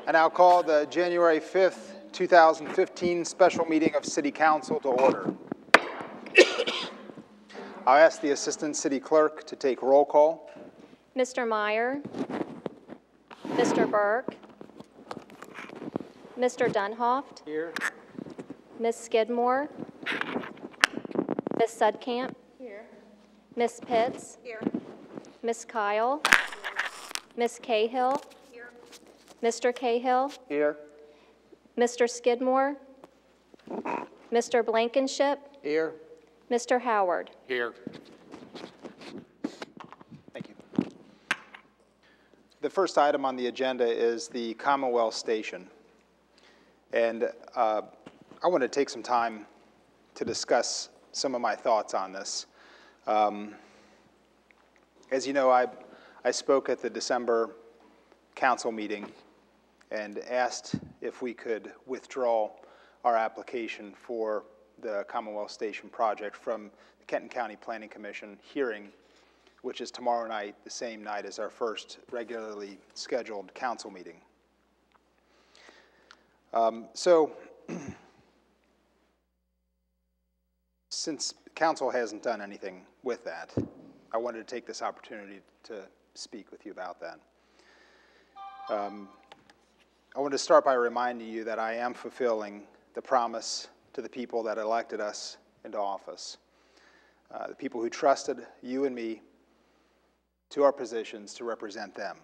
I now call the January 5th, 2015 special meeting of City Council to order. I'll ask the Assistant City Clerk to take roll call. Mr. Meyer, Mr. Burke, Mr. Dunhoft. Here. Ms. Skidmore, Ms. Sudkamp. Here. Ms. Pitts. Here. Ms. Kyle. Ms. Cahill. Here. Mr. Cahill. Here. Mr. Skidmore. Mr. Blankenship. Here. Mr. Howard. Here. Thank you. The first item on the agenda is the Commonwealth Station. And I want to take some time to discuss some of my thoughts on this. As you know, I spoke at the December council meeting and asked if we could withdraw our application for the Commonwealth Station project from the Kenton County Planning Commission hearing, which is tomorrow night, the same night as our first regularly scheduled council meeting. Since council hasn't done anything with that, I wanted to take this opportunity to speak with you about that. I want to start by reminding you that I am fulfilling the promise to the people that elected us into office, the people who trusted you and me to our positions to represent them.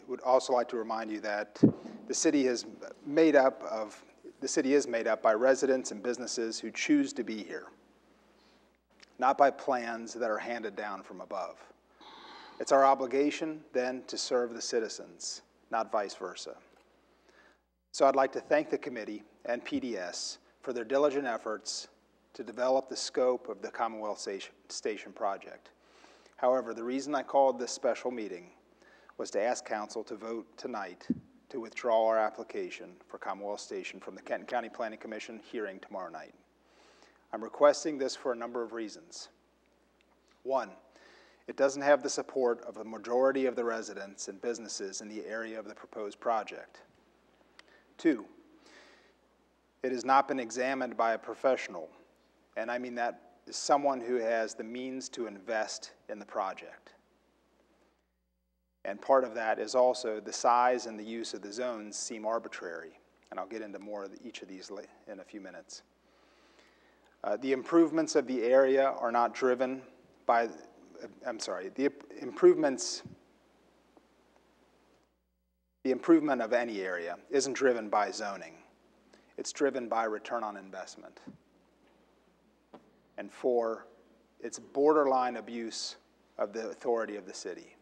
would also like to remind you that the city is made up by residents and businesses who choose to be here, not by plans that are handed down from above. It's our obligation then to serve the citizens, not vice versa. So I'd like to thank the committee and PDS for their diligent efforts to develop the scope of the Commonwealth Station project. However, the reason I called this special meeting was to ask council to vote tonight to withdraw our application for Commonwealth Station from the Kenton County Planning Commission hearing tomorrow night. I'm requesting this for a number of reasons. One, it doesn't have the support of the majority of the residents and businesses in the area of the proposed project. Two, it has not been examined by a professional, and I mean that is someone who has the means to invest in the project. And part of that is also the size and the use of the zones seem arbitrary, and I'll get into more of each of these in a few minutes. The improvements of the area are not driven by, the improvement of any area isn't driven by zoning. It's driven by return on investment. And four, it's borderline abuse of the authority of the city.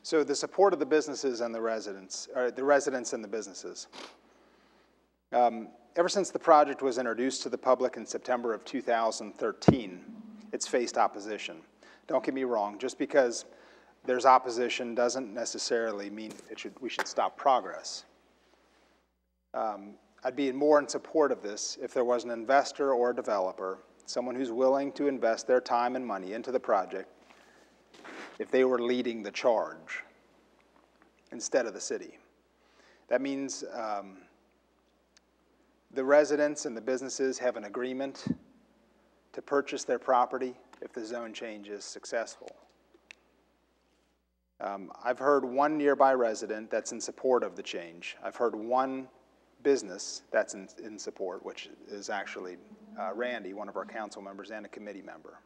So the support of the businesses and the residents and the businesses. Ever since the project was introduced to the public in September of 2013, it's faced opposition. Don't get me wrong, just because there's opposition doesn't necessarily mean we should stop progress. I'd be more in support of this if there was an investor or a developer, someone who's willing to invest their time and money into the project, if they were leading the charge instead of the city. That means the residents and the businesses have an agreement to purchase their property if the zone change is successful. I've heard one nearby resident that's in support of the change. I've heard one business that's in support, which is actually Randy, one of our council members and a committee member.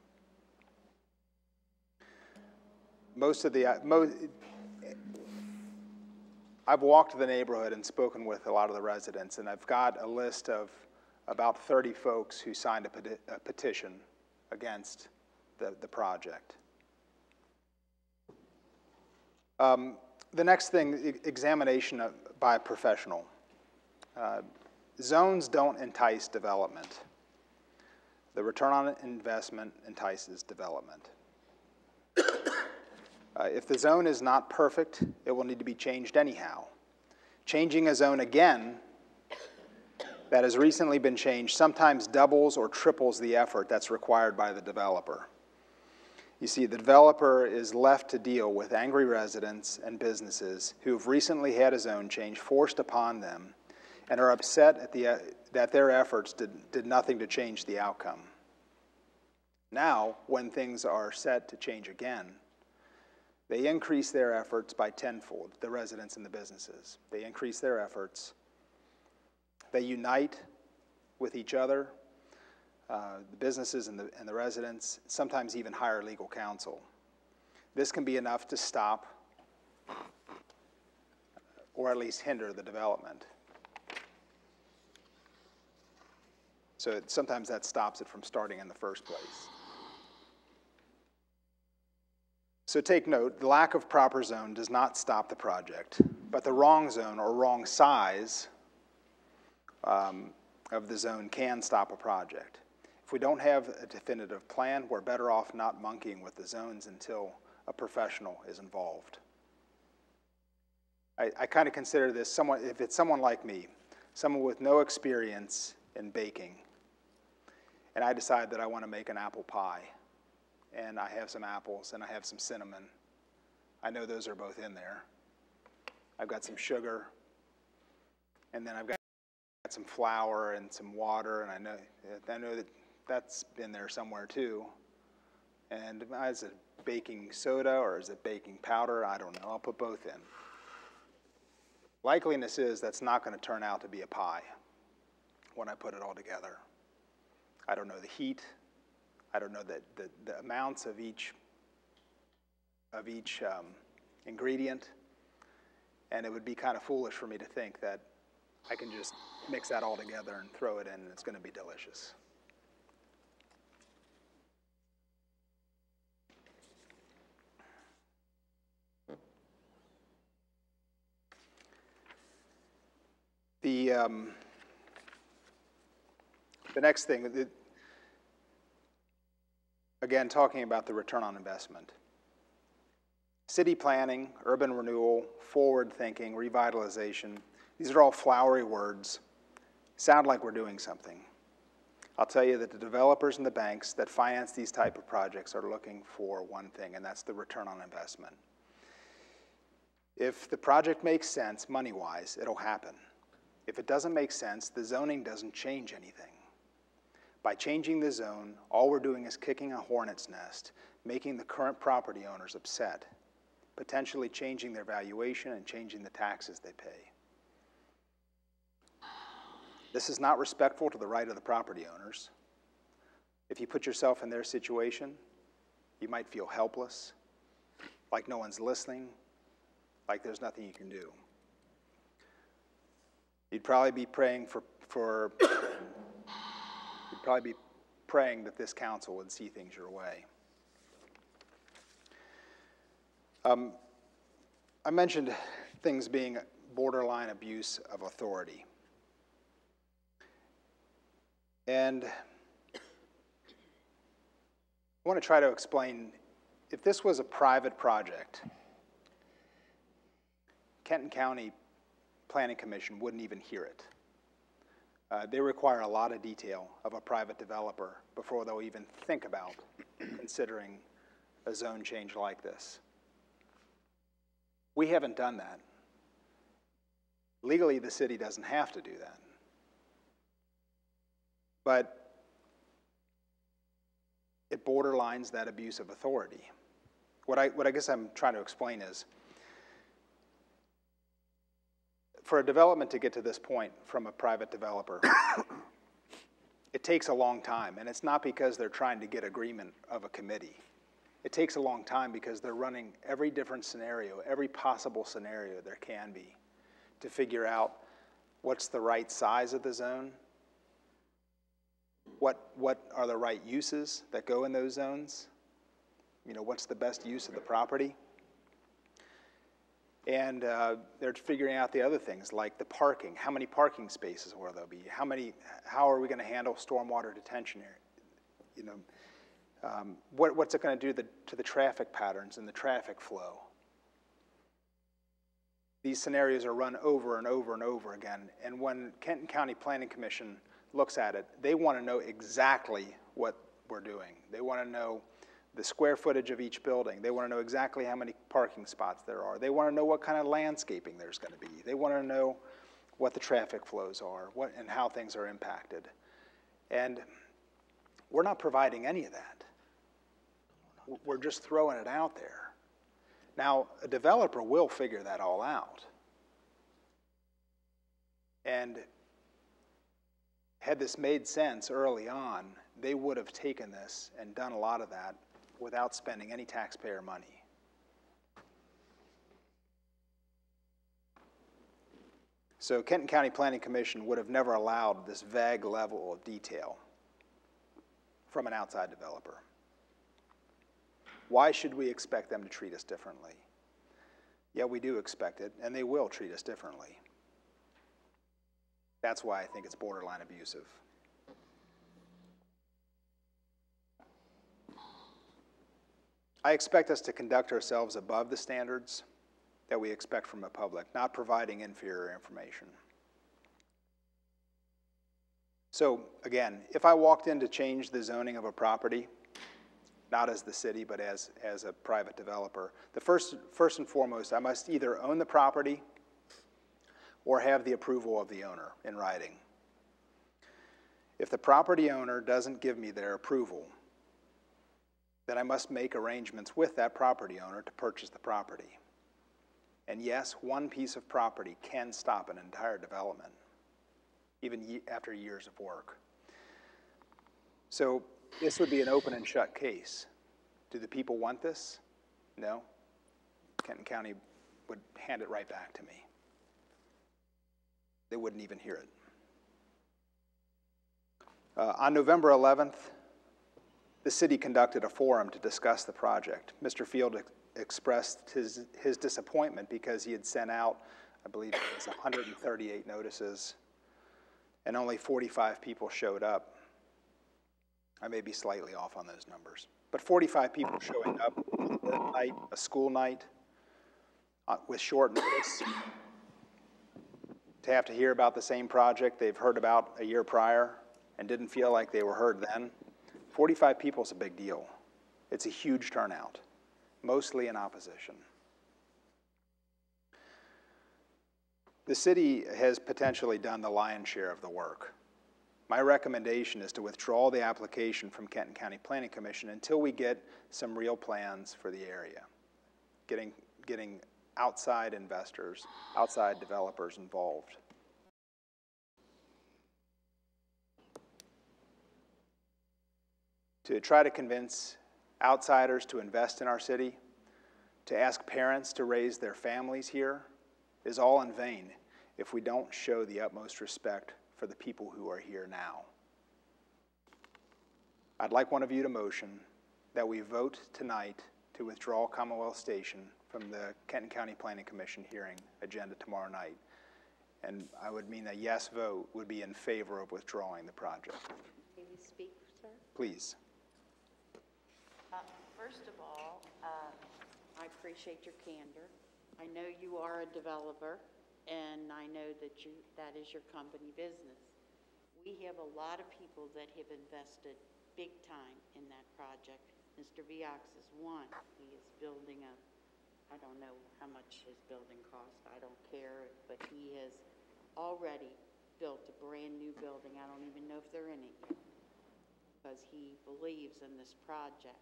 I've walked the neighborhood and spoken with a lot of the residents, and I've got a list of about 30 folks who signed a petition against the project. The next thing, examination by a professional. Zones don't entice development. The return on investment entices development. If the zone is not perfect, it will need to be changed anyhow. Changing a zone again that has recently been changed sometimes doubles or triples the effort that's required by the developer. You see, the developer is left to deal with angry residents and businesses who have recently had a zone change forced upon them and are upset at that their efforts did nothing to change the outcome. Now, when things are set to change again, they increase their efforts by tenfold, the residents and the businesses. They increase their efforts. They unite with each other, the businesses and the residents, sometimes even hire legal counsel. This can be enough to stop or at least hinder the development. So sometimes that stops it from starting in the first place. So take note, the lack of proper zone does not stop the project, but the wrong zone or wrong size of the zone can stop a project. If we don't have a definitive plan, we're better off not monkeying with the zones until a professional is involved. I kind of consider this someone, if it's someone like me, someone with no experience in baking, and I decide that I want to make an apple pie, and I have some apples and I have some cinnamon. I know those are both in there. I've got some sugar, and then I've got some flour and some water, and I know that that's in there somewhere too. And is it baking soda or is it baking powder? I don't know. I'll put both in. Likeliness is that's not going to turn out to be a pie when I put it all together. I don't know the heat. I don't know the amounts of each ingredient, and it would be kind of foolish for me to think that I can just mix that all together and throw it in and it's going to be delicious. The next thing, again, talking about the return on investment. City planning, urban renewal, forward thinking, revitalization, these are all flowery words, sound like we're doing something. I'll tell you that the developers and the banks that finance these type of projects are looking for one thing, and that's the return on investment. If the project makes sense money-wise, it'll happen. If it doesn't make sense, the zoning doesn't change anything. By changing the zone, all we're doing is kicking a hornet's nest, making the current property owners upset, potentially changing their valuation and changing the taxes they pay. This is not respectful to the right of the property owners. If you put yourself in their situation, you might feel helpless, like no one's listening, like there's nothing you can do. You'd probably be praying you'd probably be praying that this council would see things your way. I mentioned things being borderline abuse of authority. And I want to try to explain, if this was a private project, Kenton County Planning Commission wouldn't even hear it. They require a lot of detail of a private developer before they'll even think about considering a zone change like this. We haven't done that. Legally, the city doesn't have to do that. But it borderlines that abuse of authority. What I guess I'm trying to explain is, for a development to get to this point from a private developer, it takes a long time, and it's not because they're trying to get agreement of a committee. It takes a long time because they're running every different scenario, every possible scenario there can be, to figure out what's the right size of the zone, what are the right uses that go in those zones, what's the best use of the property. And they're figuring out the other things like the parking. How many parking spaces will there be? How are we going to handle stormwater detention area? What's it going to do to the traffic patterns and the traffic flow? These scenarios are run over and over and over again. And when Kenton County Planning Commission looks at it, they want to know exactly what we're doing. They want to know the square footage of each building. They want to know exactly how many parking spots there are. They want to know what kind of landscaping there's going to be. They want to know what the traffic flows are, and how things are impacted. And we're not providing any of that. We're just throwing it out there. Now, a developer will figure that all out. And had this made sense early on, they would have taken this and done a lot of that without spending any taxpayer money. So Kenton County Planning Commission would have never allowed this vague level of detail from an outside developer. Why should we expect them to treat us differently? Yeah, we do expect it, and they will treat us differently. That's why I think it's borderline abusive. I expect us to conduct ourselves above the standards that we expect from the public, not providing inferior information. So again, if I walked in to change the zoning of a property, not as the city, but as a private developer, the first and foremost, I must either own the property or have the approval of the owner in writing. If the property owner doesn't give me their approval, then I must make arrangements with that property owner to purchase the property. And yes, one piece of property can stop an entire development, even after years of work. So this would be an open and shut case. Do the people want this? No. Kenton County would hand it right back to me. They wouldn't even hear it. On November 11th, the city conducted a forum to discuss the project. Mr. Field expressed his disappointment because he had sent out, I believe it was 138 notices, and only 45 people showed up. I may be slightly off on those numbers, but 45 people showing up on a work night, a school night, with short notice, to have to hear about the same project they've heard about a year prior and didn't feel like they were heard then. 45 people is a big deal. It's a huge turnout, mostly in opposition. The city has potentially done the lion's share of the work. My recommendation is to withdraw the application from Kenton County Planning Commission until we get some real plans for the area, getting outside investors, outside developers involved. To try to convince outsiders to invest in our city, to ask parents to raise their families here, is all in vain if we don't show the utmost respect for the people who are here now. I'd like one of you to motion that we vote tonight to withdraw Commonwealth Station from the Kenton County Planning Commission hearing agenda tomorrow night. And I would mean a yes vote would be in favor of withdrawing the project. Can you speak, sir? Please. First of all, I appreciate your candor. I know you are a developer, and I know that that is your company business. We have a lot of people that have invested big time in that project. Mr. Viox is one. He is building I don't know how much his building cost, I don't care, but he has already built a brand new building. I don't even know if they're in it yet, because he believes in this project.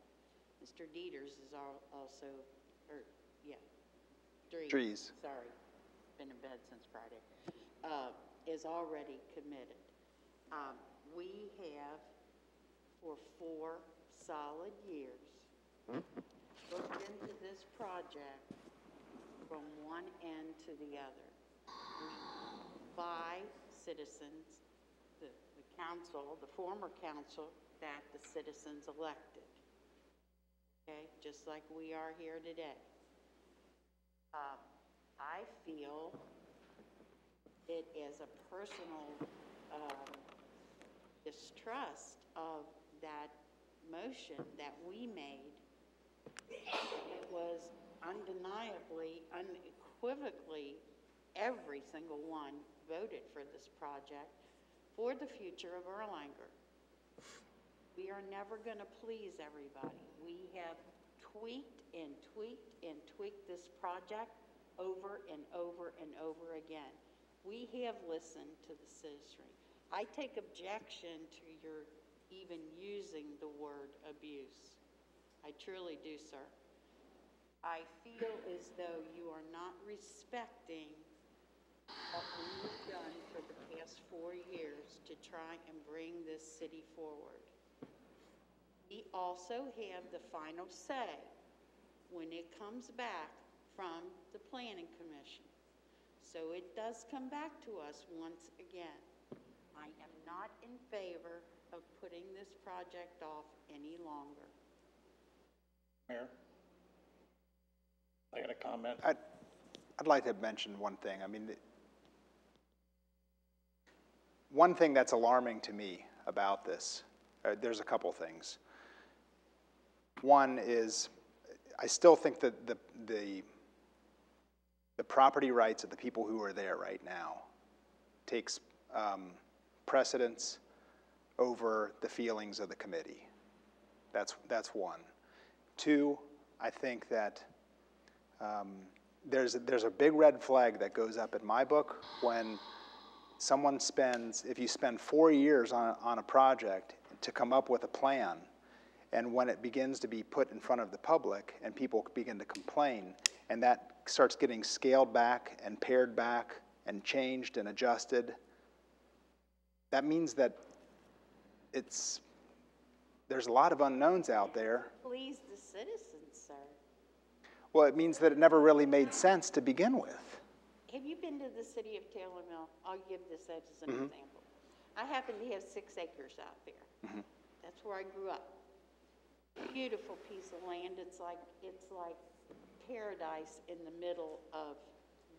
Mr. Dieters is also, Dries, sorry, been in bed since Friday, is already committed. We have, for 4 solid years, looked into this project from one end to the other. 5 citizens, the council, the former council that the citizens elected. Okay, just like we are here today. I feel it is a personal distrust of that motion that we made. It was undeniably, unequivocally, every single one voted for this project for the future of Erlanger. We are never going to please everybody. We have tweaked and tweaked and tweaked this project over and over and over again. We have listened to the citizenry. I take objection to your even using the word abuse. I truly do, sir. I feel as though you are not respecting what we've done for the past 4 years to try and bring this city forward. We also have the final say when it comes back from the Planning Commission. So it does come back to us once again. I am not in favor of putting this project off any longer. Mayor, I got a comment. I'd like to mention one thing. I mean, one thing that's alarming to me about this, there's a couple things. One is, I still think that the property rights of the people who are there right now takes precedence over the feelings of the committee. That's one. Two, I think that there's a big red flag that goes up in my book when someone if you spend 4 years on a project to come up with a plan, and when it begins to be put in front of the public and people begin to complain, and that starts getting scaled back and pared back and changed and adjusted, that means that there's a lot of unknowns out there. Please the citizens, sir. Well, it means that it never really made sense to begin with. Have you been to the city of Taylor Mill? I'll give this as an example. I happen to have 6 acres out there. That's where I grew up. Beautiful piece of land. It's like paradise in the middle of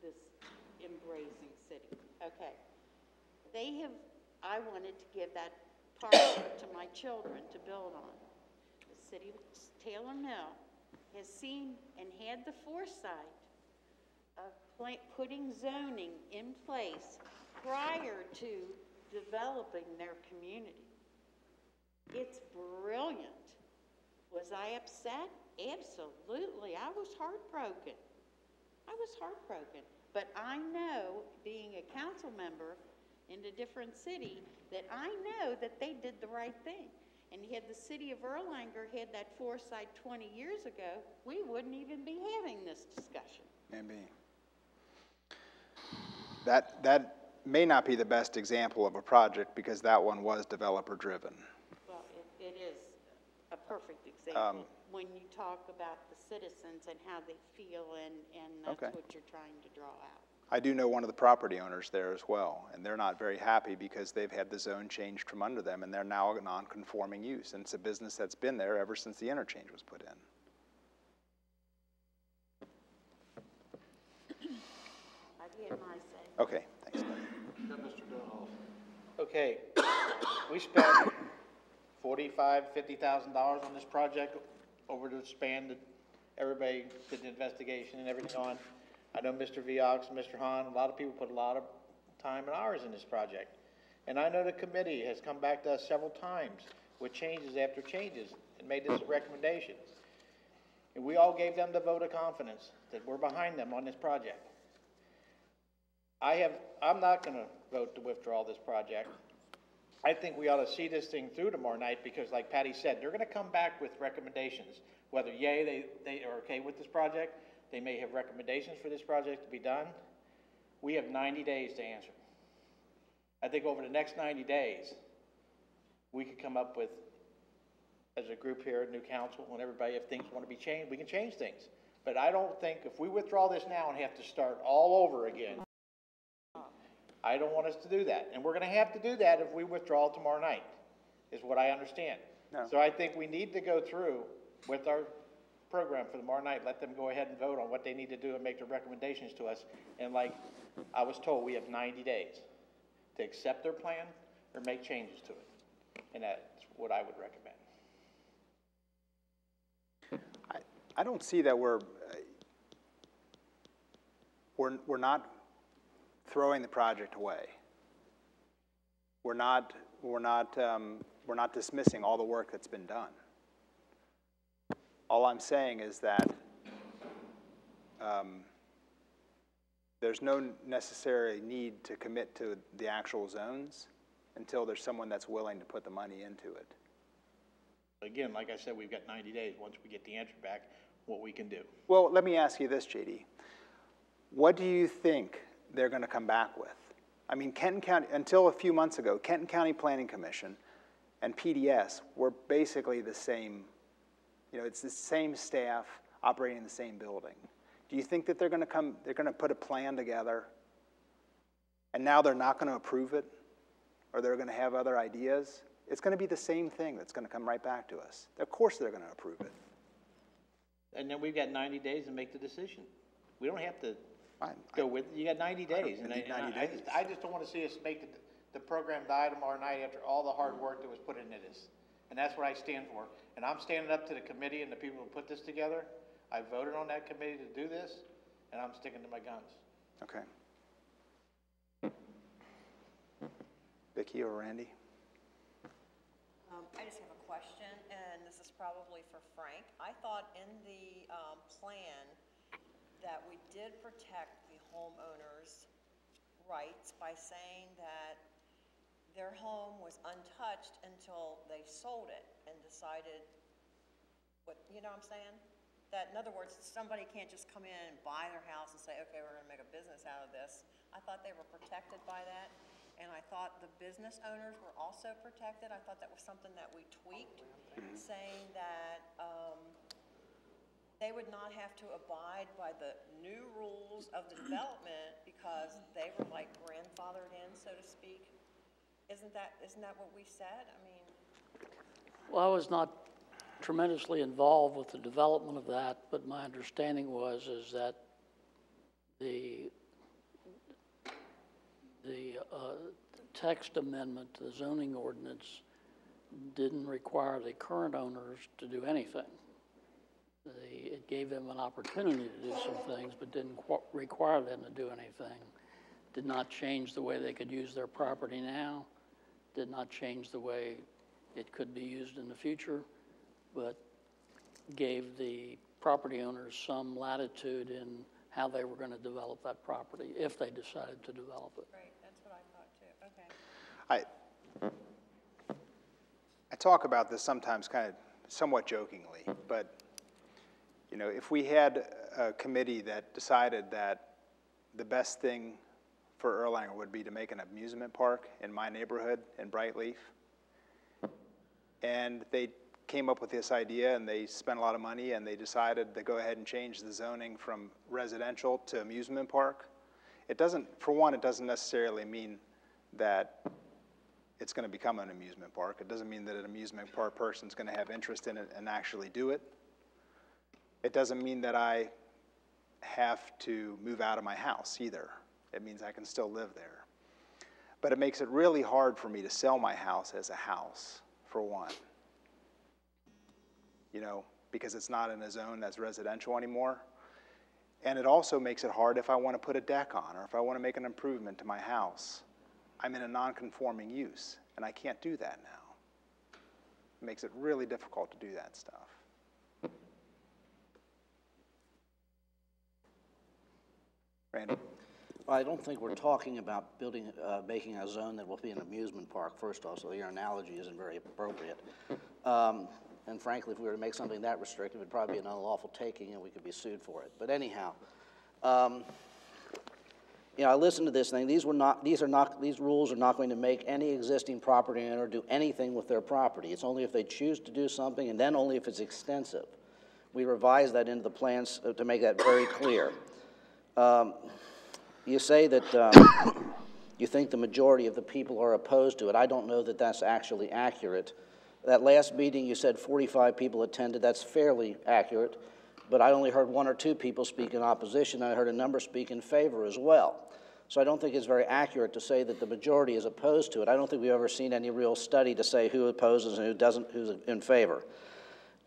this embracing city. Okay. I wanted to give that parcel to my children to build on. The city of Taylor Mill has seen and had the foresight of putting zoning in place prior to developing their community. It's brilliant. Was I upset? Absolutely. I was heartbroken. But I know, being a council member in a different city, that I know that they did the right thing. And had the city of Erlanger had that foresight 20 years ago, we wouldn't even be having this discussion. Maybe. That may not be the best example of a project because that one was developer driven. Well, it is a perfect example when you talk about the citizens and how they feel, and that's Okay. what you're trying to draw out. I do know one of the property owners there as well, and they're not very happy because they've had the zone changed from under them, and they're now a non-conforming use, and it's a business that's been there ever since the interchange was put in. I've had my say. Okay, thanks. Okay, we spent $50,000 on this project over the span that everybody did the investigation and everything on. I know Mr. Viox and Mr. Hahn, a lot of people put a lot of time and hours in this project. And I know the committee has come back to us several times with changes after changes and made this recommendation. And we all gave them the vote of confidence that we're behind them on this project. I'm not going to vote to withdraw this project. I think we ought to see this thing through tomorrow night because, like Patty said, they're going to come back with recommendations. Whether, yay, they are okay with this project, they may have recommendations for this project to be done. We have 90 days to answer. I think over the next 90 days, we could come up with, as a group here, a new council, and everybody, if things want to be changed, we can change things. But I don't think if we withdraw this now and have to start all over again, I don't want us to do that. And we're going to have to do that if we withdraw tomorrow night, is what I understand. No. So I think we need to go through with our program for tomorrow night, let them go ahead and vote on what they need to do and make their recommendations to us. And like I was told, we have 90 days to accept their plan or make changes to it. And that's what I would recommend. I don't see that we're not throwing the project away. We're not we're not dismissing all the work that's been done. All I'm saying is that there's no necessary need to commit to the actual zones until there's someone that's willing to put the money into it. Again, like I said, we've got 90 days, once we get the answer back, what we can do. Well, let me ask you this, JD. What do you think they're going to come back with? I mean, Kenton County, until a few months ago, Kenton County Planning Commission and PDS were basically the same, it's the same staff operating in the same building. Do you think that they're going to put a plan together and now they're not going to approve it, or they're going to have other ideas? It's going to be the same thing that's going to come right back to us. Of course they're going to approve it. And then we've got 90 days to make the decision. We don't have to go with it. You got 90 days. I need 90 days. I just don't want to see us make the program die tomorrow night after all the hard work that was put into this. And that's what I stand for. And I'm standing up to the committee and the people who put this together. I voted on that committee to do this, and I'm sticking to my guns. Okay. Vicki or Randy? I just have a question, and this is probably for Frank. I thought in the plan that we did protect the homeowners' rights by saying that their home was untouched until they sold it and decided what, you know what I'm saying? That, in other words, somebody can't just come in and buy their house and say, okay, we're gonna make a business out of this. I thought they were protected by that. And I thought the business owners were also protected. I thought that was something that we tweaked, saying that they would not have to abide by the new rules of the development because they were like grandfathered in, so to speak. Isn't that what we said? I mean. Well, I was not tremendously involved with the development of that, but my understanding is that the text amendment to the zoning ordinance didn't require the current owners to do anything. It gave them an opportunity to do some things, but didn't require them to do anything. Did not change the way they could use their property now, did not change the way it could be used in the future, but gave the property owners some latitude in how they were going to develop that property, if they decided to develop it. Right, that's what I thought too. Okay. I talk about this sometimes kind of somewhat jokingly, but if we had a committee that decided that the best thing for Erlanger would be to make an amusement park in my neighborhood in Brightleaf, and they came up with this idea and they spent a lot of money and they decided to go ahead and change the zoning from residential to amusement park, it doesn't necessarily mean that it's going to become an amusement park. It doesn't mean that an amusement park person's going to have interest in it and actually do it. It doesn't mean that I have to move out of my house either. It means I can still live there. But it makes it really hard for me to sell my house as a house, for one. Because it's not in a zone that's residential anymore. And it also makes it hard if I want to put a deck on or if I want to make an improvement to my house. I'm in a non-conforming use, and I can't do that now. It makes it really difficult to do that stuff. Randy? Well, I don't think we're talking about making a zone that will be an amusement park, first off, so your analogy isn't very appropriate. And frankly, if we were to make something that restrictive, it'd probably be an unlawful taking and we could be sued for it. But anyhow, I listened to this thing. These rules are not going to make any existing property owner do anything with their property. It's only if they choose to do something, and then only if it's extensive. We revised that into the plans to make that very clear. You say that you think the majority of the people are opposed to it. I don't know that that's actually accurate. That last meeting, you said 45 people attended. That's fairly accurate, but I only heard 1 or 2 people speak in opposition. I heard a number speak in favor as well. So I don't think it's very accurate to say that the majority is opposed to it. I don't think we've ever seen any real study to say who opposes and who doesn't, who's in favor.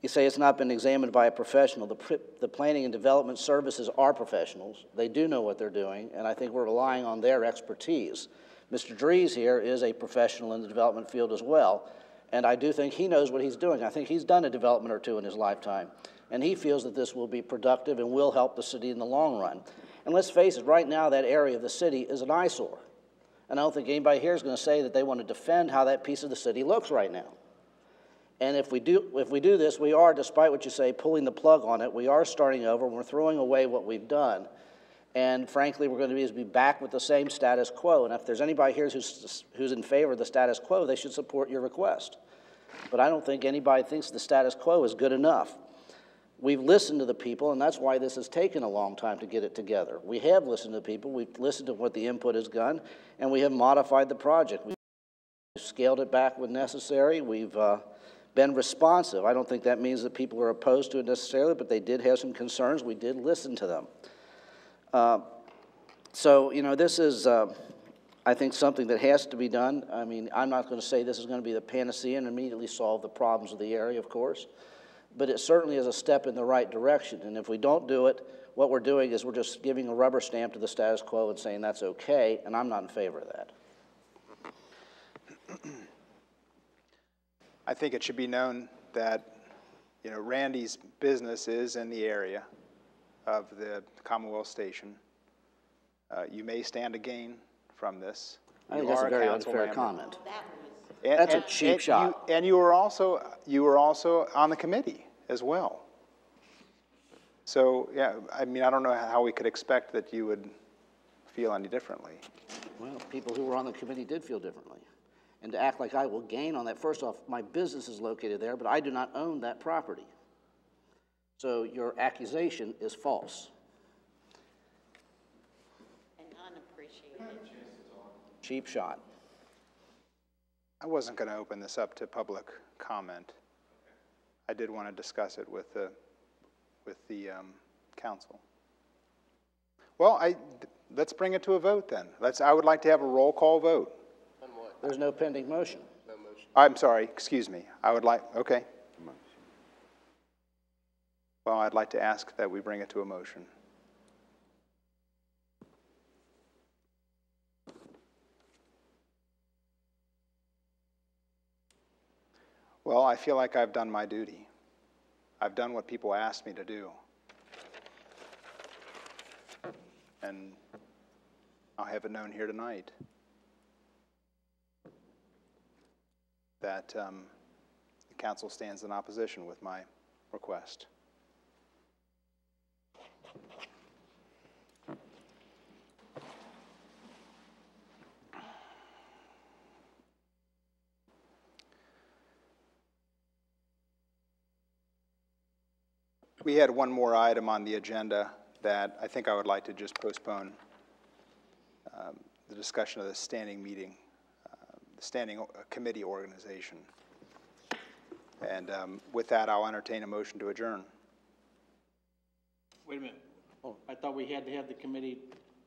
You say it's not been examined by a professional. The planning and development services are professionals. They do know what they're doing, and I think we're relying on their expertise. Mr. Dries here is a professional in the development field as well, and I do think he knows what he's doing. I think he's done a development or two in his lifetime, and he feels that this will be productive and will help the city in the long run. And let's face it, right now that area of the city is an eyesore. And I don't think anybody here is going to say that they want to defend how that piece of the city looks right now. And if we do this, we are, despite what you say, pulling the plug on it. We are starting over, and we're throwing away what we've done. And frankly, we're going to be back with the same status quo. And if there's anybody here who's in favor of the status quo, they should support your request. But I don't think anybody thinks the status quo is good enough. We've listened to the people, and that's why this has taken a long time to get it together. We have listened to people, we've listened to what the input has done, and we have modified the project. We've scaled it back when necessary. We've been responsive. I don't think that means that people are opposed to it necessarily, but they did have some concerns. We did listen to them. So, you know, this is, I think, something that has to be done. I mean, I'm not going to say this is going to be the panacea and immediately solve the problems of the area, of course, but it certainly is a step in the right direction. And if we don't do it, what we're doing is we're just giving a rubber stamp to the status quo and saying that's okay, and I'm not in favor of that. I think it should be known that, you know, Randy's business is in the area of the Commonwealth Station. You may stand to gain from this. I think You that's are a very council unfair member. comment. That was, That's a cheap shot. And you were also on the committee as well. So, yeah, I mean, I don't know how we could expect that you would feel any differently. Well, people who were on the committee did feel differently. And to act like I will gain on that, first off, my business is located there, but I do not own that property. So your accusation is false. and unappreciated. Cheap shot. I wasn't going to open this up to public comment. I did want to discuss it with the council. Well, let's bring it to a vote then. I would like to have a roll call vote. There's no pending motion. I'm sorry, excuse me. Okay. Well, I'd like to ask that we bring it to a motion. Well, I feel like I've done my duty. I've done what people asked me to do. And I'll have it known here tonight that the council stands in opposition with my request. We had one more item on the agenda that I think I would like to just postpone, the discussion of the standing meeting, the standing committee organization. And with that, I'll entertain a motion to adjourn. Wait a minute. I thought we had to have the committee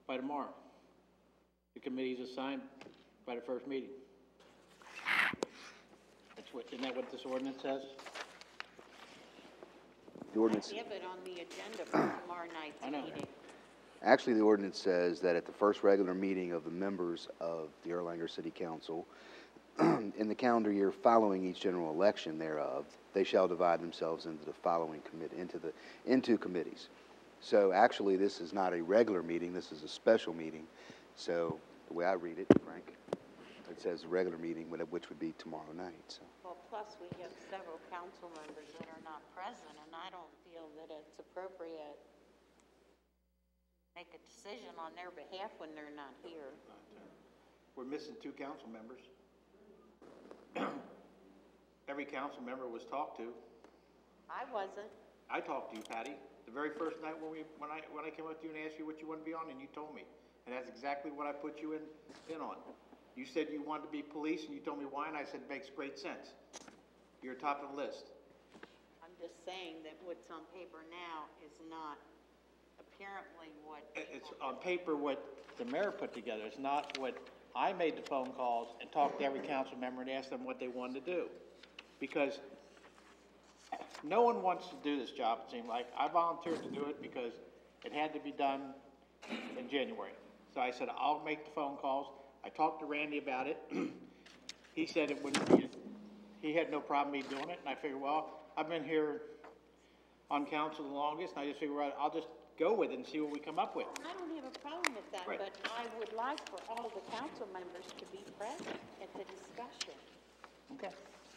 by tomorrow. The committee's assigned by the first meeting. Isn't that what this ordinance says? The ordinance, We have it on the agenda for tomorrow night's I know. meeting. actually, the ordinance says that at the first regular meeting of the members of the Erlanger City Council, in the calendar year following each general election thereof, they shall divide themselves into the following into committees. So actually, this is not a regular meeting, this is a special meeting. So the way I read it, Frank, it says a regular meeting, which would be tomorrow night, so. Well, plus we have several council members that are not present, and I don't feel that it's appropriate to make a decision on their behalf when they're not here. We're missing 2 council members. Every council member was talked to. I wasn't. I talked to you, Patty, the very first night when I came up to you and asked you what you want to be on, and you told me. And that's exactly what I put you in on. You said you wanted to be police, and you told me why, and I said, it makes great sense. You're top of the list. I'm just saying that what's on paper now is not apparently what. It's on paper what the mayor put together. It's not what I made the phone calls and talked to every council member and asked them what they wanted to do. Because no one wants to do this job, it seemed like. I volunteered to do it because it had to be done in January. So I said, I'll make the phone calls, I talked to Randy about it. He said it wouldn't be, he had no problem me doing it, and I figured, well, I've been here on council the longest, and I just figured, well, I'll just go with it and see what we come up with. I don't have a problem with that, Right. but I would like for all the council members to be present at the discussion. Okay.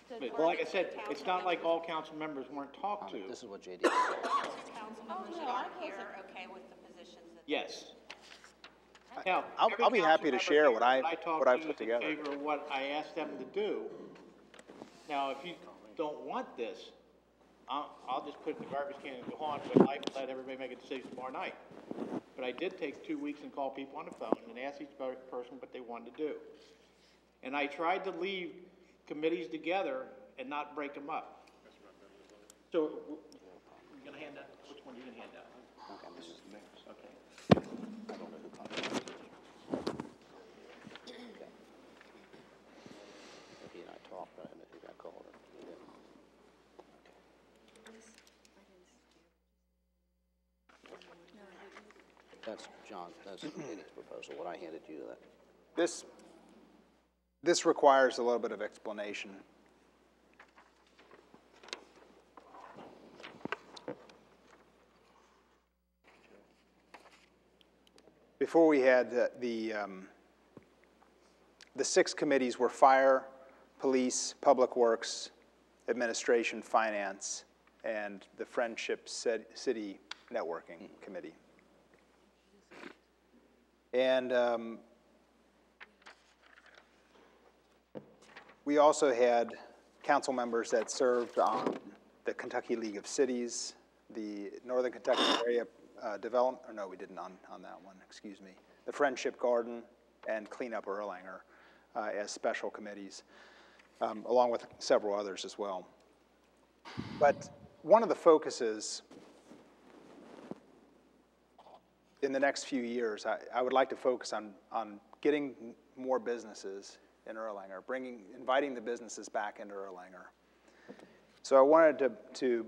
So But, well, like I said, it's not like all council members weren't talked to. This is what JD. Council members no, that I aren't here, wasn't- okay with the positions that. Yes. Now, I'll every be happy to council share member what that what talked I've to put is in together. favor of what I asked them to do. Now, if you don't want this, I'll just put it in the garbage can and go on with life and let everybody make a decision tomorrow night. But I did take 2 weeks and call people on the phone and ask each person what they wanted to do. And I tried to leave committees together and not break them up. So, you're gonna hand out, which one are you gonna hand out? Okay, this is the mayor's. Okay. I don't know who contacted you. Okay. He and I talked, but I don't know who got called. That's John, that's Eddie's proposal, what I handed you that. This requires a little bit of explanation. Before we had the 6 committees were fire, police, public works, administration, finance, and the Friendship City Networking Committee. And we also had council members that served on the Kentucky League of Cities, the Northern Kentucky Area Development, or no, we didn't on that one, excuse me, the Friendship Garden and Clean Up Erlanger as special committees, along with several others as well. But one of the focuses in the next few years, I would like to focus on getting more businesses in Erlanger, inviting the businesses back into Erlanger. So I wanted to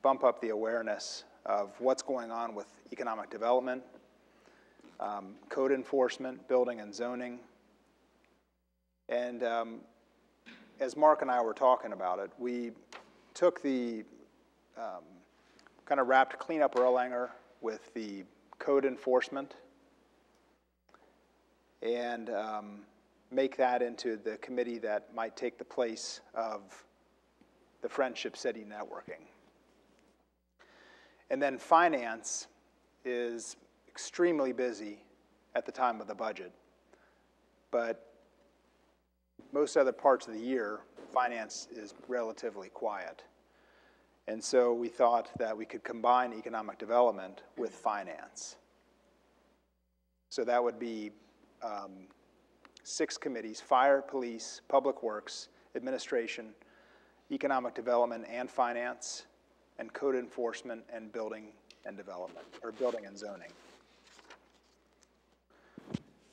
bump up the awareness of what's going on with economic development, code enforcement, building and zoning. And as Mark and I were talking about it, we took the, kind of wrapped Clean Up Erlanger with the code enforcement and make that into the committee that might take the place of the Friendship City Networking. And then finance is extremely busy at the time of the budget, but most other parts of the year, finance is relatively quiet. And so we thought that we could combine economic development with finance. So that would be 6 committees: fire, police, public works, administration, economic development and finance, and code enforcement and building and development, or building and zoning.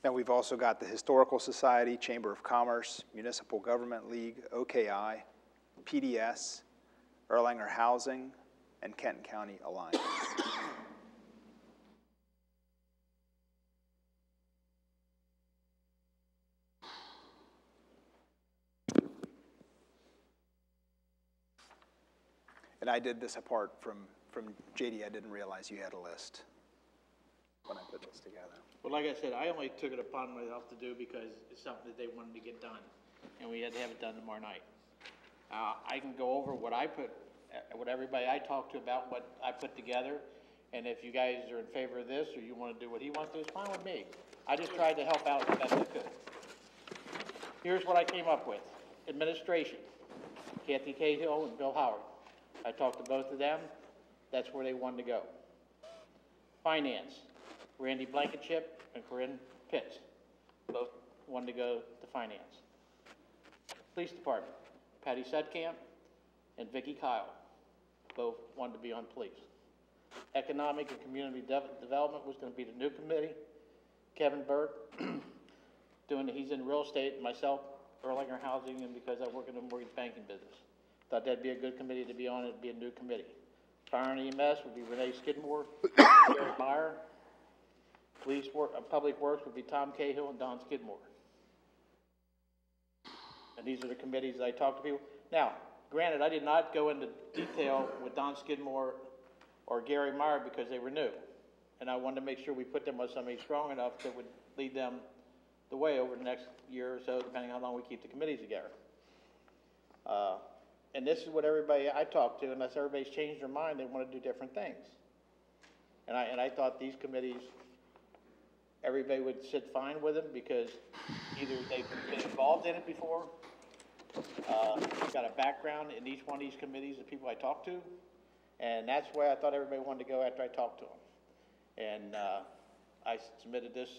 Then we've also got the Historical Society, Chamber of Commerce, Municipal Government League, OKI, PDS, Erlanger Housing, and Kenton County Alliance. And I did this apart from JD. I didn't realize you had a list when I put this together. Well, like I said, I only took it upon myself to do because it's something that they wanted to get done, and we had to have it done tomorrow night. I can go over what everybody I talked to about what I put together, and if you guys are in favor of this, or you want to do what he wants to do, it's fine with me. I just tried to help out as best I could. Here's what I came up with. Administration, Kathy Cahill and Bill Howard. I talked to both of them. That's where they wanted to go. Finance, Randy Blankenship and Corinne Pitts. Both wanted to go to finance. Police Department, Patty Sudkamp and Vicki Kyle. Both wanted to be on police. Economic and Community Development was going to be the new committee. Kevin Burke, he's in real estate, myself, Erlanger Housing, and because I work in the mortgage banking business. Thought that'd be a good committee to be on, it'd be a new committee. Fire and EMS would be Renee Skidmore, Jared Meyer, Public Works would be Tom Cahill and Don Skidmore. And these are the committees that I talk to people. Now, granted, I did not go into detail with Don Skidmore or Gary Meyer because they were new. And I wanted to make sure we put them with somebody strong enough that would lead them the way over the next year or so, depending on how long we keep the committees together. And this is what everybody I talk to, unless everybody's changed their mind, they want to do different things. And I thought these committees, everybody would sit fine with them because either they've been involved in it before, got a background in each one of these committees, the people I talk to, and that's why I thought everybody wanted to go after I talked to them. And I submitted this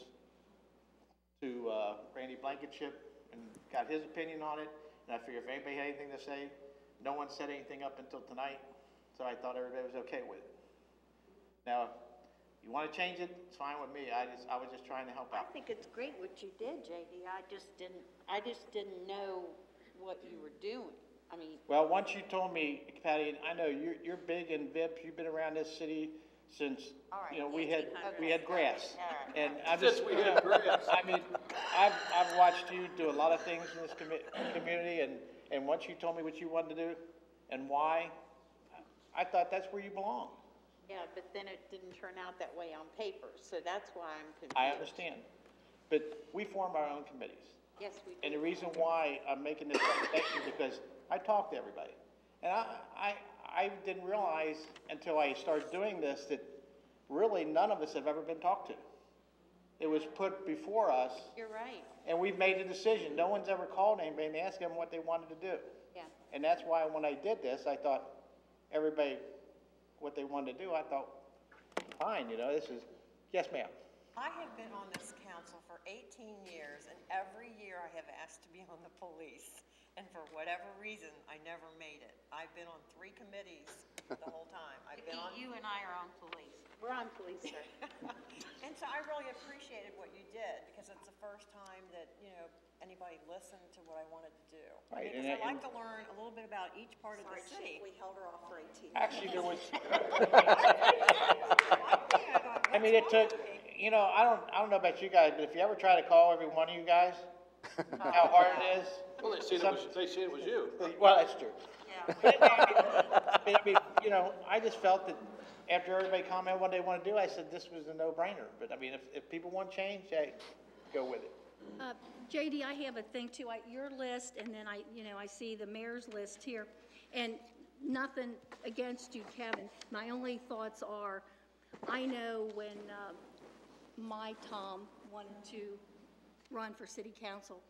to Randy Blankenship and got his opinion on it. And I figured if anybody had anything to say, no one said anything up until tonight, so I thought everybody was okay with it. Now, if you want to change it, it's fine with me. I was just trying to help I out. think it's great what you did, JD. I just didn't know what you were doing. I mean, Well, once you told me, Patty, and I know you're big in VIP. You've been around this city since, All right, you know, we had grass. all right. And I'm just, we had grass. I mean, I've watched you do a lot of things in this community, and once you told me what you wanted to do and why, I thought that's where you belong. Yeah, but then it didn't turn out that way on paper, so that's why I'm confused. I understand. But we form our own committees. Yes, we And do. the reason why I'm making this recommendation is because I talk to everybody. And I didn't realize until I started doing this that really none of us have ever been talked to. It was put before us, You're right, and we've made a decision. No one's ever called anybody and asked them what they wanted to do. yeah. And that's why when I did this, I thought everybody, what they wanted to do, I thought, fine, you know, this is, yes, ma'am. I have been on this council for 18 years, and every year I have asked to be on the police. And for whatever reason, I never made it. I've been on 3 committees the whole time. I've been on, You and I are on police. We're on police, sir. and so I really appreciated what you did, because it's the first time that, you know, anybody listened to what I wanted to do. Right, Because and I like to learn a little bit about each part of the city. We held her off for 18. Actually, there was, I mean, it took, you know, I don't know about you guys, but if you ever try to call every one of you guys, how hard it is. Well, they said it was you. Well, that's true. Yeah. I mean, you know, I just felt that after everybody commented what they want to do, I said this was a no-brainer. But I mean, if people want change, hey, go with it. JD, I have a thing too, your list, and then I see the mayor's list here, and nothing against you, Kevin. My only thoughts are, I know when my Tom wanted to run for city council,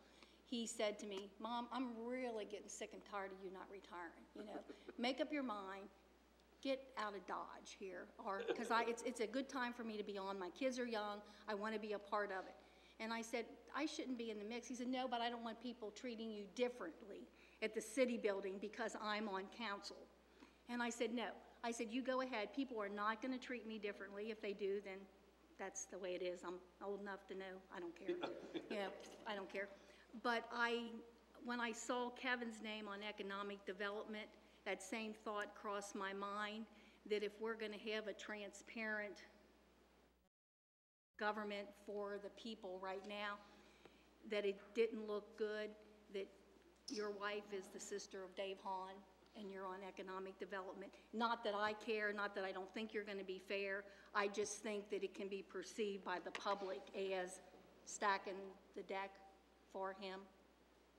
he said to me, Mom, I'm really getting sick and tired of you not retiring, you know. Make up your mind, get out of Dodge here, or, because it's a good time for me to be on. My kids are young, I want to be a part of it. And I said, I shouldn't be in the mix. He said, no, but I don't want people treating you differently at the city building because I'm on council. And I said, no. I said, you go ahead. People are not going to treat me differently. If they do, then that's the way it is. I'm old enough to know. I don't care. You know, I don't care. But when I saw Kevin's name on economic development, that same thought crossed my mind, that if we're going to have a transparent government for the people right now, that it didn't look good, that your wife is the sister of Dave Hahn, and you're on economic development. Not that I care, not that I don't think you're going to be fair. I just think that it can be perceived by the public as stacking the deck for him,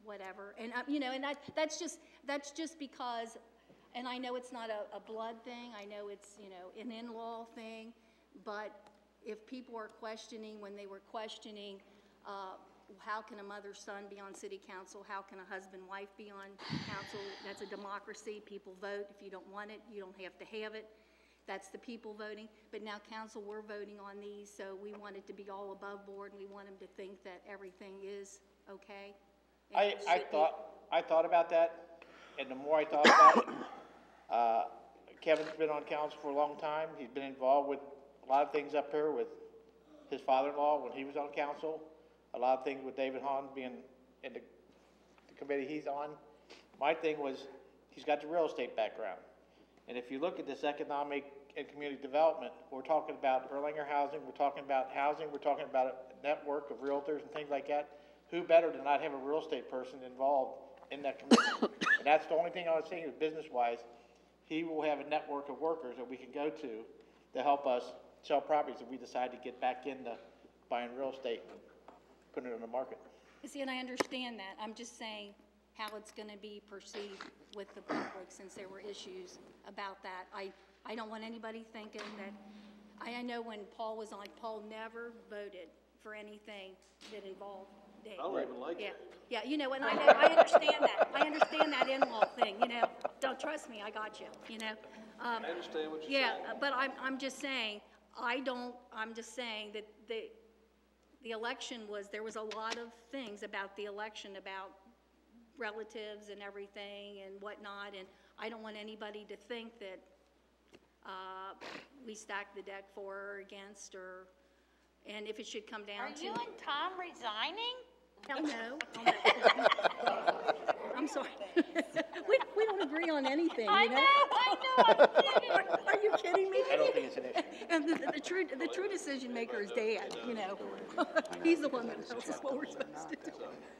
whatever. And you know, and that's just because, and I know it's not a blood thing. I know it's, you know, an in-law thing. But if people are questioning, when they were questioning, how can a mother-son be on city council? How can a husband-wife be on council? That's a democracy. People vote. If you don't want it, you don't have to have it. That's the people voting. But now council, we're voting on these, so we want it to be all above board, and we want them to think that everything is okay. I thought about that, and the more I thought about it, Kevin's been on council for a long time. He's been involved with a lot of things up here with his father-in-law when he was on council. A lot of things with David Hahn being in the committee he's on. My thing was, he's got the real estate background. And if you look at this economic and community development, we're talking about Erlanger housing, we're talking about housing, we're talking about a network of realtors and things like that. Who better to not have a real estate person involved in that community? And that's the only thing I was saying is business-wise, he will have a network of workers that we can go to help us sell properties if we decide to get back into buying real estate and putting it on the market. See, and I understand that. I'm just saying how it's going to be perceived with the public, since there were issues about that. I don't want anybody thinking that, I know when Paul was on, Paul never voted for anything that involved Dave. I don't even like it. Yeah, you know, and I understand that. I understand that in-law thing, you know. Don't trust me, I got you, you know. I understand what you're saying. Yeah, but I'm just saying, I'm just saying that the election was, there was a lot of things about the election, about relatives and everything and whatnot, and I don't want anybody to think that we stacked the deck for or against, or, and if it should come down Are to. you and Tom resigning? Hell no. I'm sorry. We don't agree on anything, you know? I know, I'm kidding. Are you kidding me? I don't think it's an issue. And the true decision maker is Dad, you know? He's the one that tells us what we're supposed to do.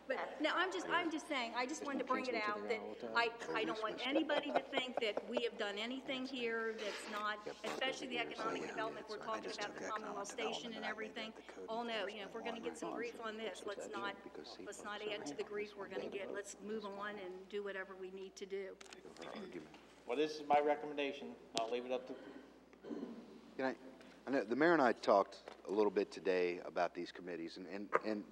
But, no, I'm just saying, I just wanted to bring it out that I don't want anybody to think that we have done anything here that's not, especially the economic development, we're talking about the Commonwealth Station and everything. Oh, no, you know, if we're gonna get some grief on this, let's not add to the grief we're gonna get. Let's move on and do whatever we need to do. Well, this is my recommendation. I'll leave it up to. I know the mayor and I talked a little bit today about these committees, and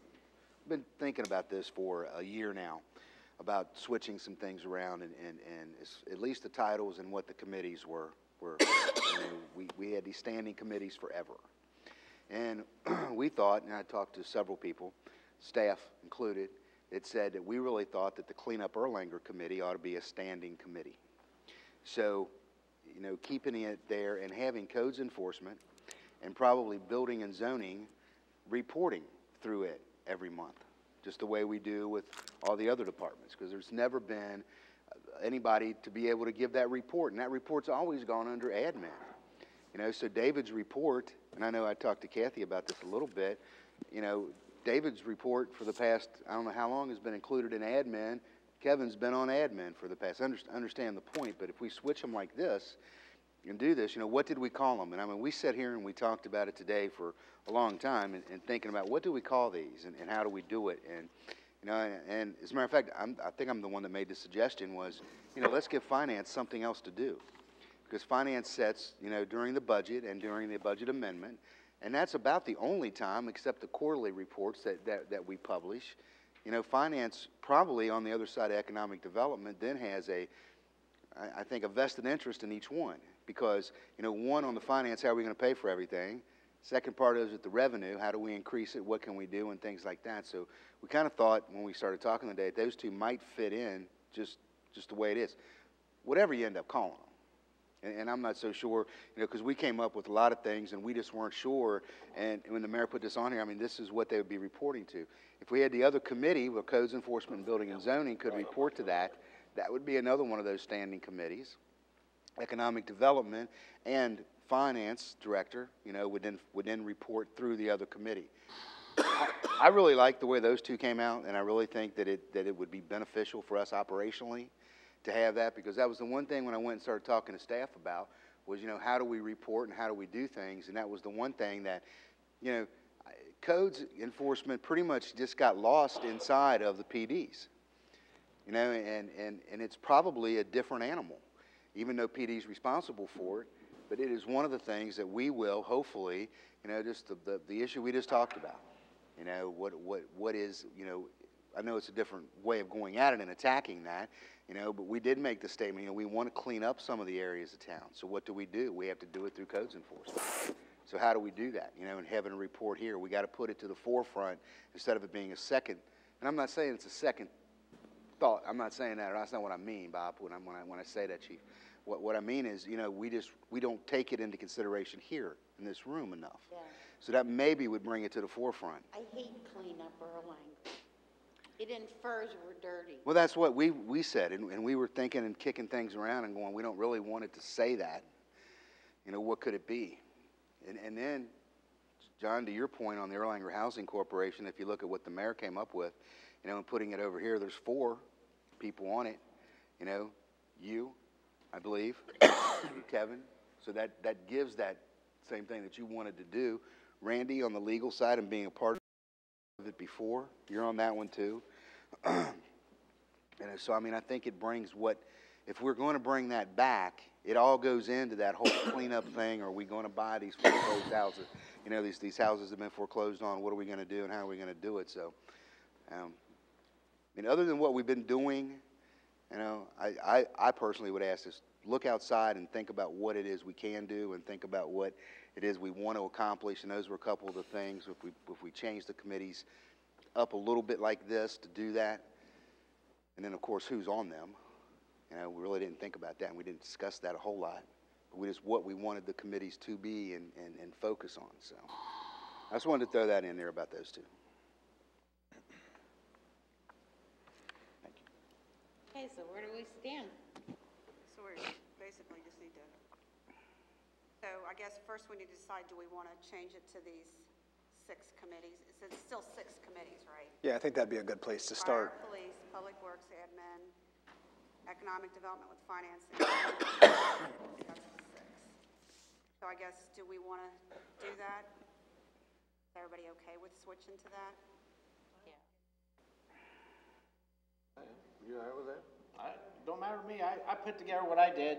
been thinking about this for a year now, about switching some things around, and at least the titles and what the committees were. We had these standing committees forever. And we thought, and I talked to several people, staff included, that said that we really thought that the Cleanup Erlanger Committee ought to be a standing committee. So, you know, keeping it there and having codes enforcement and probably building and zoning reporting through it every month, just the way we do with all the other departments, because there's never been anybody to be able to give that report, and that report's always gone under admin. You know, so David's report, and I know I talked to Kathy about this a little bit, you know, David's report for the past, I don't know how long, has been included in admin. Kevin's been on admin for the past. Understand the point, but if we switch them like this and do this, you know, what did we call them? And I mean, we sat here and we talked about it today for a long time and thinking about what do we call these and how do we do it? And, you know, and as a matter of fact, I think I'm the one that made the suggestion was, you know, let's give finance something else to do. Because finance sets, you know, during the budget and during the budget amendment, and that's about the only time, except the quarterly reports that we publish. You know, finance probably on the other side of economic development then has I think, a vested interest in each one. Because, you know, one, on the finance, how are we going to pay for everything? Second part is with the revenue, how do we increase it, what can we do, and things like that. So we kind of thought when we started talking today that those two might fit in just the way it is, whatever you end up calling them. And I'm not so sure, you know, because we came up with a lot of things and we just weren't sure. And when the mayor put this on here, I mean, this is what they would be reporting to. If we had the other committee where Codes Enforcement and Building and Zoning could report to that, that would be another one of those standing committees. Economic Development and Finance Director, you know, would then report through the other committee. I really like the way those two came out, and I really think that it would be beneficial for us operationally to have that, because that was the one thing when I went and started talking to staff about was, you know, how do we report and how do we do things, and that was the one thing that, you know, codes enforcement pretty much just got lost inside of the PDs, you know, and it's probably a different animal, even though PD is responsible for it, but it is one of the things that we will hopefully, you know, just the issue we just talked about, you know, what is, you know, I know it's a different way of going at it and attacking that, you know, but we did make the statement, you know, we want to clean up some of the areas of town. So what do? We have to do it through codes enforcement. So how do we do that? You know, and having a report here, we got to put it to the forefront instead of it being a second. And I'm not saying it's a second thought. I'm not saying that. That's not what I mean, Bob, when I say that, Chief. What I mean is, you know, we don't take it into consideration here in this room enough. Yeah. So that maybe would bring it to the forefront. I hate Cleanup Erlanger. It infers we're dirty. Well, that's what we said, and we were thinking and kicking things around and going, we don't really want it to say that. You know, what could it be? And then, John, to your point on the Erlanger Housing Corporation, if you look at what the mayor came up with, you know, and putting it over here, there's 4 people on it. You know, you, I believe, Kevin. So that gives that same thing that you wanted to do. Randy on the legal side and being a part of it before, you're on that one too. And so, I mean, I think it brings if we're going to bring that back, it all goes into that whole cleanup thing. Are we going to buy these foreclosed houses? You know, these houses have been foreclosed on. What are we going to do and how are we going to do it? So, I mean, other than what we've been doing, you know, I personally would ask us, look outside and think about what it is we can do and think about what it is we want to accomplish. And those were a couple of the things. If we change the committees up a little bit like this to do that, and then, of course, who's on them. You know, we really didn't think about that, and we didn't discuss that a whole lot. But what we wanted the committees to be and focus on. So I just wanted to throw that in there about those two. Thank you. Okay, so where do we stand? So we basically just need to, so I guess first we need to decide, do we want to change it to these 6 committees? It's still 6 committees, right? Yeah, I think that'd be a good place to start. Fire, police, public works, admin, economic development with finance. And that's the 6. So I guess, do we want to do that? Is everybody okay with switching to that? You all right with that? Don't matter to me. I put together what I did.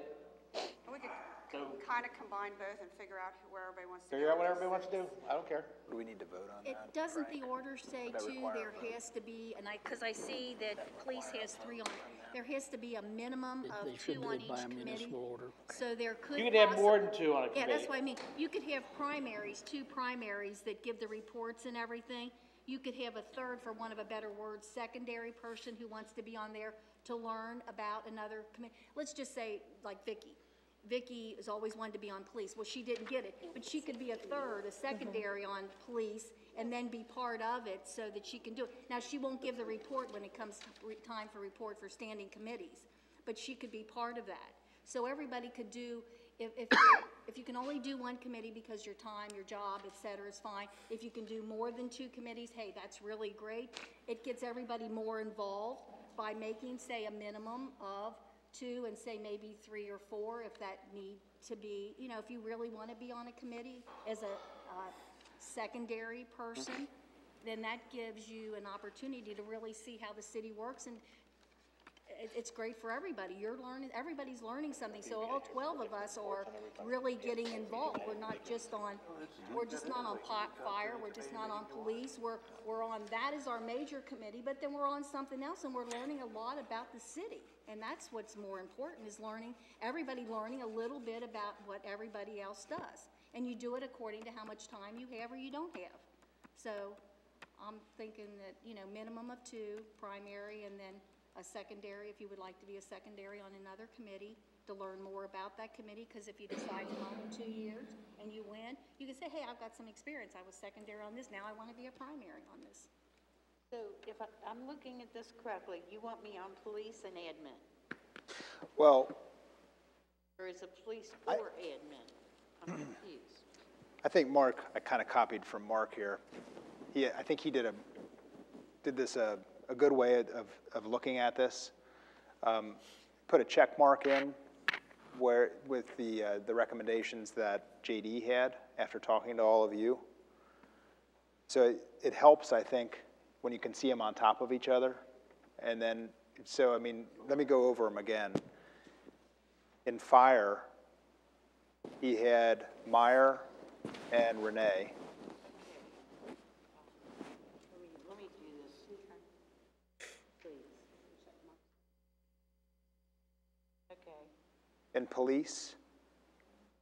And we could kind of combine both and figure out where everybody wants to go. Figure out what everybody wants to do. I don't care. Do we need to vote on that? Doesn't the order say Would that too, require there has to be, because I see that police has 3 on it, there has to be a minimum of They should 2 do on it by each a committee? municipal order. So there could You could have more than possi- 2 on a committee. Yeah, that's what I mean. You could have primaries, 2 primaries that give the reports and everything. You could have a third, for want of a better word, secondary person who wants to be on there to learn about another committee. Let's just say, like Vicky. Vicky has always wanted to be on police. Well, she didn't get it, but she could be a third, a secondary on police, and then be part of it so that she can do it. Now, she won't give the report when it comes time for report for standing committees, but she could be part of that. So everybody could do, if you can only do 1 committee because your time, your job, et cetera, is fine. If you can do more than 2 committees, hey, that's really great. It gets everybody more involved by making, say, a minimum of 2 and say maybe 3 or 4 if that need to be, you know, if you really want to be on a committee as a secondary person, then that gives you an opportunity to really see how the city works, and it's great for everybody. You're learning, everybody's learning something, so all 12 of us are really getting involved. We're not just on fire, we're just not on police, we're on, that is our major committee, but then we're on something else, and we're learning a lot about the city. And that's what's more important, is everybody learning a little bit about what everybody else does. And you do it according to how much time you have or you don't have. So I'm thinking that, you know, minimum of 2, primary, and then a secondary, if you would like to be a secondary on another committee to learn more about that committee, because if you decide to run in 2 years and you win, you can say, hey, I've got some experience. I was secondary on this, now I want to be a primary on this. So if I'm looking at this correctly, you want me on police and admin? Well, Or is it police or admin? I'm confused. I think Mark, I kind of copied from Mark here. I think he did this a good way of looking at this. Put a check mark in where with the recommendations that JD had after talking to all of you. So it helps, I think, when you can see them on top of each other. And then, so I mean, let me go over them again. In fire, he had Meyer and Renee. Let me do this. Please. Okay. In police,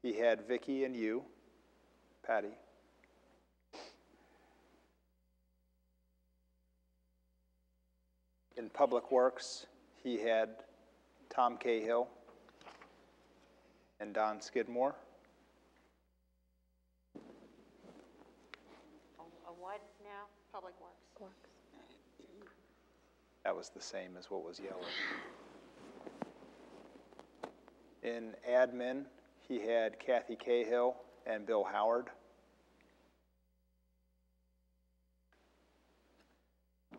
he had Vicky and you, Patty. In public works, he had Tom Cahill and Don Skidmore. A what now? Public Works. That was the same as what was yellow. In admin, he had Kathy Cahill and Bill Howard.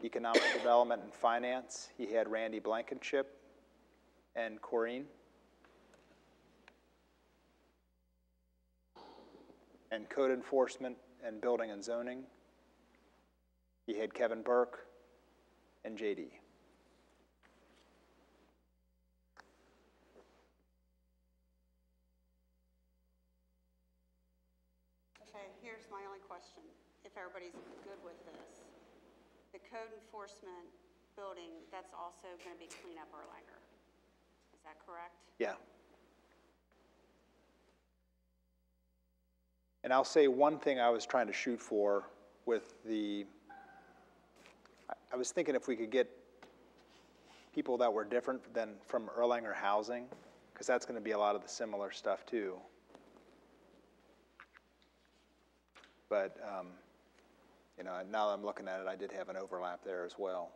Economic Development and Finance, he had Randy Blankenship and Corrine. And Code Enforcement and Building and Zoning, he had Kevin Burke and JD. Okay, here's my only question, if everybody's good with this. The code enforcement building, that's also going to be cleanup Erlanger. Is that correct? Yeah. And I'll say one thing I was trying to shoot for with I was thinking if we could get people that were different than from Erlanger Housing, because that's going to be a lot of the similar stuff too. But, you know, now that I'm looking at it, I did have an overlap there as well.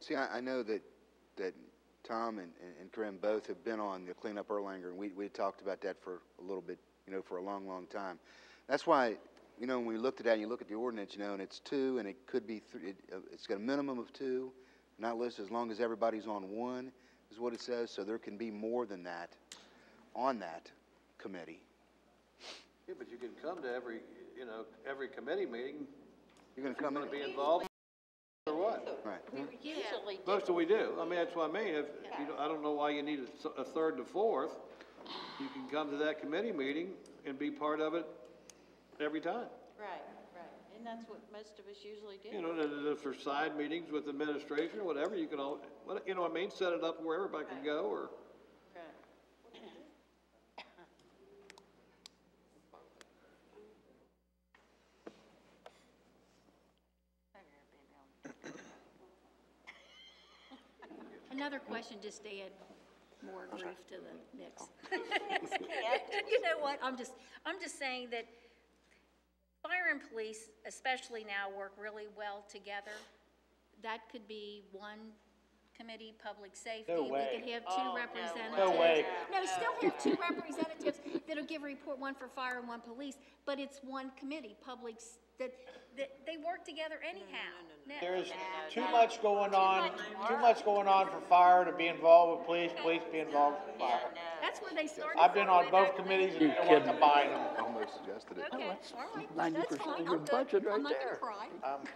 See, I know that Tom and Corinne both have been on the Cleanup Erlanger, and we talked about that for a little bit, you know, for a long, long time. That's why, you know, when we looked at that, and you look at the ordinance, you know, and it's 2, and it could be 3, it's got a minimum of 2, not listed as long as everybody's on 1, is what it says, so there can be more than that on that committee. Yeah, but you can come to every, you know, every committee meeting. You're going to come in? Be involved or what? Right. Usually do. Most of we do. I mean, that's what I mean. If you don't, I don't know why you need a third and a fourth. You can come to that committee meeting and be part of it every time. Right, right. And that's what most of us usually do. You know, and if there's side meetings with administration or whatever, you can all, you know what I mean, set it up where everybody can go or. Right. Another question, just to add more grief to the mix. You know what, I'm just saying that fire and police, especially now, work really well together. That could be one committee, public safety. No way. We could have two representatives. No way. No, still have two representatives that'll give a report, one for fire and one police, but it's one committee, that they work together anyhow. There's too much going on for fire to be involved with police, police be involved with fire. That's where they started. I've been on both committees and I want to combine them. Almost suggested it. Okay, all right, 90% that's fine, of your I'm good. budget right I'm not there. gonna cry.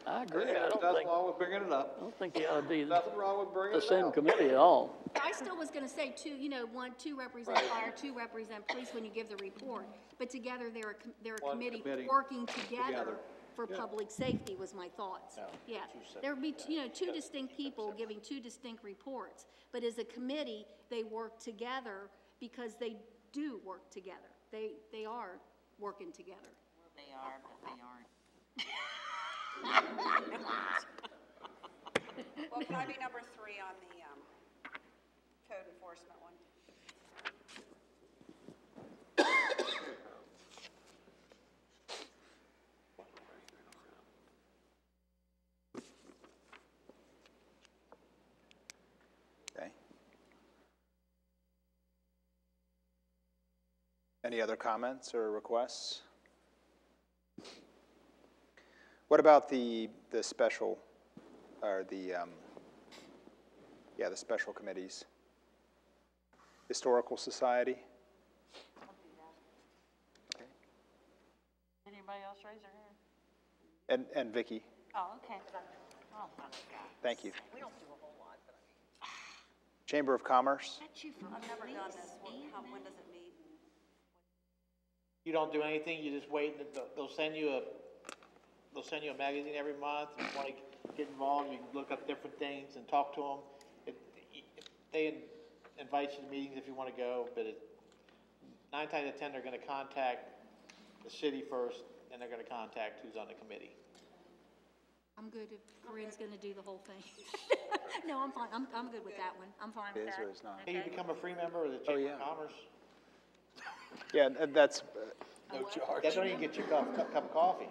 I agree. There's nothing wrong with bringing it up. I don't think you ought to be Nothing wrong with bringing the it same up. committee at all. I still was gonna say two, you know, two represent fire, two represent police when you give the report. But together, they're a One committee committee working together together. for public safety was my thoughts. Yeah, there would be, you know, two distinct people giving two distinct reports. But as a committee, they work together because they do work together. They are working together. They are, but they aren't. Well, can I be number 3 on the code enforcement one? Okay. Any other comments or requests? What about the special, or the special committees? Historical Society? Okay. Anybody else raise their hand? And Vicky, Oh, okay. Oh, my God. thank you. We don't do a whole lot, but I mean. Chamber of Commerce? I've never done this. When does it meet? You don't do anything, you just wait, and they'll send you a magazine every month. If you want to get involved, you can look up different things and talk to them. They invite you to meetings if you want to go, but 9 times out of 10, they're going to contact the city first, and they're going to contact who's on the committee. I'm good if Corinne's gonna do the whole thing. No, I'm fine, I'm good with that one, I'm fine with It is that. or it's not? Hey, you become a free member of the Chamber yeah. of Commerce? Yeah, and that's, That's when you get your cup of coffee.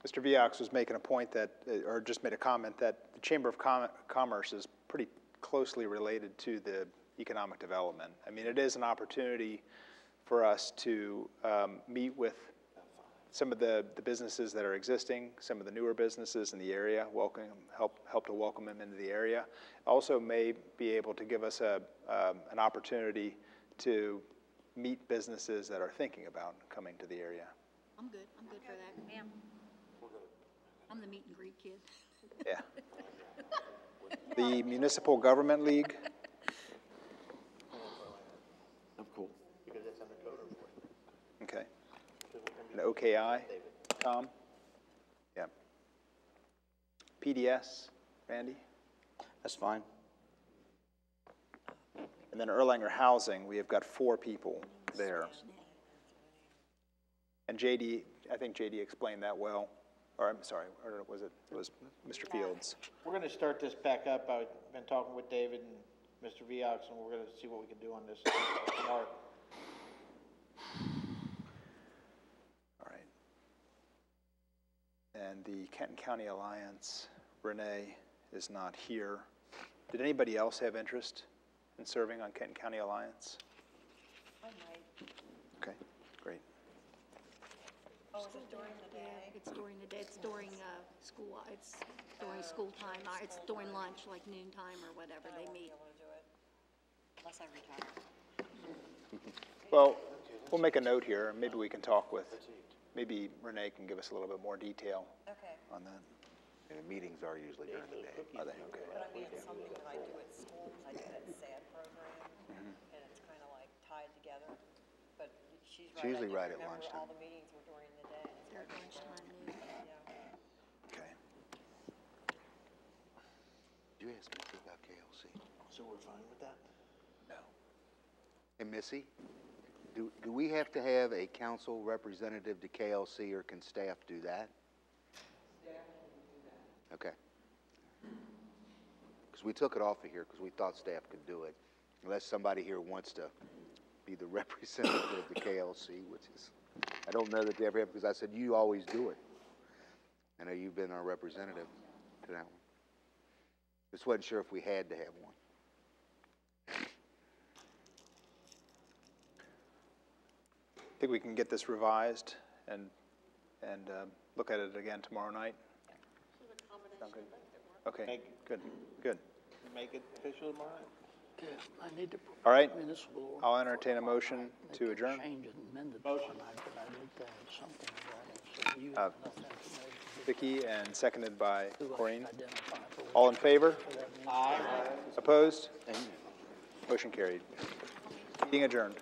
Mr. Viox was making a point that, or just made a comment that the Chamber of Commerce is pretty closely related to the economic development. I mean, it is an opportunity for us to meet with some of the businesses that are existing, some of the newer businesses in the area, help to welcome them into the area. Also may be able to give us an opportunity to meet businesses that are thinking about coming to the area. I'm good for that. Ma'am. I'm the meet and greet kid. Yeah. The Municipal Government League, I'm cool. Because that's under code enforcement. okay. And OKI, Tom? Yeah. PDS, Randy? That's fine. And then Erlanger Housing, we have got 4 people there. And JD, I think JD explained that well, or I'm sorry, or was it Mr. Fields? We're gonna start this back up. I've been talking with David and Mr. Viox, and we're gonna see what we can do on this. Mark. All right. And the Kenton County Alliance, Renee is not here. Did anybody else have interest in serving on Kenton County Alliance? I might. Okay, great. Oh, is it during the day? It's during the day, it's during, school, it's during school time, it's during lunch, like noon time or whatever, they meet. I won't be able to do it unless I retire. Well, we'll make a note here, and maybe we can talk with, maybe Renee can give us a little bit more detail Okay. on that. And the meetings are usually during the day. Are they? Okay. But I mean, it's something that I do at school, because I do that SAD program, and it's kind of like tied together. But she's right. usually I right at remember lunchtime. all the meetings were during the day. They're at lunchtime, noon. Yeah. Okay. Did you ask Missy about KLC? So we're fine with that? No. And Missy, do we have to have a council representative to KLC, or can staff do that? Staff can do that. Okay. Because we took it off of here because we thought staff could do it, unless somebody here wants to be the representative of the KLC, which is, I don't know that they ever have, because I said, you always do it. I know you've been our representative to that one. Just wasn't sure if we had to have one. I think we can get this revised and look at it again tomorrow night. Sound good? Okay, good, good. Make it official tomorrow? Okay, I need to. All right. Municipal order. I'll entertain a motion They to could adjourn. Change it and amend it tomorrow night, but I'd like to have something about it, so you have enough information. Vicki, and seconded by Who I should Corinne. identify for what- All in favor? for that meeting. Opposed? Motion carried. Meeting adjourned.